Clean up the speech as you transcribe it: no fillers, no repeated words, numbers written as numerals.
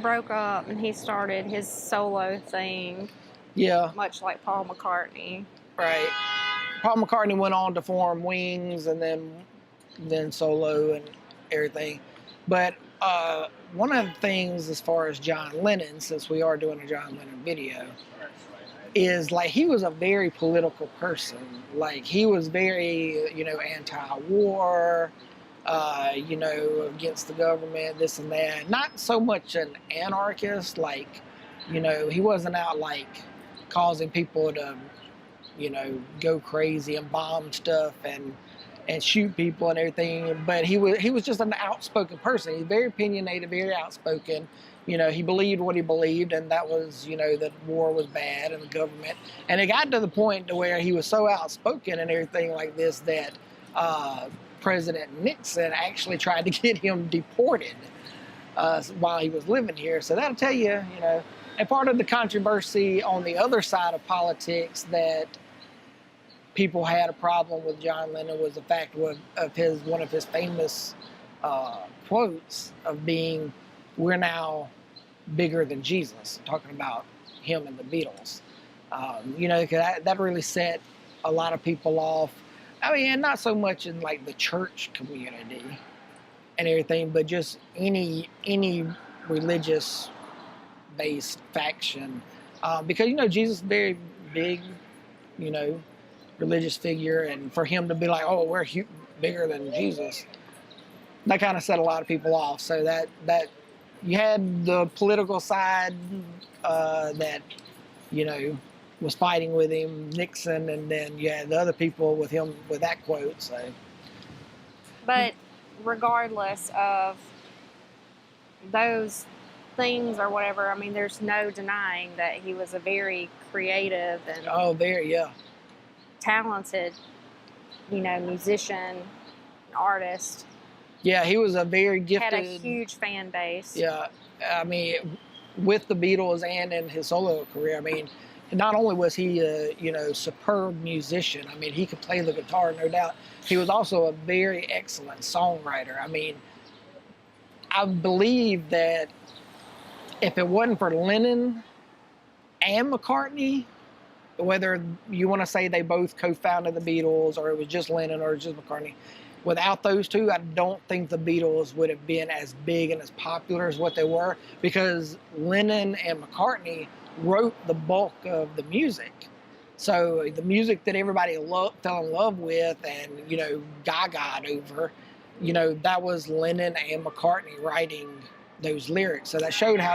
broke up and he started his solo thing. Yeah. Much like Paul McCartney. Right. Paul McCartney went on to form Wings and then solo and everything. But one of the things as far as John Lennon, since we are doing a John Lennon video, is like he was a very political person. Like he was very, anti-war, against the government, this and that. Not so much an anarchist, like, he wasn't out like causing people to, go crazy and bomb stuff and shoot people and everything. But he was just an outspoken person. He's very opinionated, very outspoken. He believed what he believed, and that was, that war was bad and the government. And it got to the point to where he was so outspoken and everything like this that President Nixon actually tried to get him deported while he was living here. So that'll tell you, and part of the controversy on the other side of politics that people had a problem with John Lennon was the fact of one of his famous quotes of being, "We're now bigger than Jesus," talking about him and the Beatles. Cause that really set a lot of people off. I mean, and not so much in like the church community and everything, but just any religious based faction. Because, Jesus is a very big, religious figure, and for him to be like, "Oh, we're bigger than Jesus," that kind of set a lot of people off. So that you had the political side that, was fighting with him, Nixon, and then you had the other people with him with that quote. So, but regardless of those things or whatever, I mean, there's no denying that he was a very creative and talented, musician, artist. Yeah, he was a very gifted. Had a huge fan base. Yeah, I mean, with the Beatles and in his solo career, I mean, not only was he a, superb musician, I mean, he could play the guitar, no doubt. He was also a very excellent songwriter. I mean, I believe that if it wasn't for Lennon and McCartney, whether you want to say they both co-founded the Beatles or it was just Lennon or just McCartney, without those two, I don't think the Beatles would have been as big and as popular as what they were, because Lennon and McCartney wrote the bulk of the music. So the music that everybody fell in love with and, gaga'd over, that was Lennon and McCartney writing those lyrics. So that showed how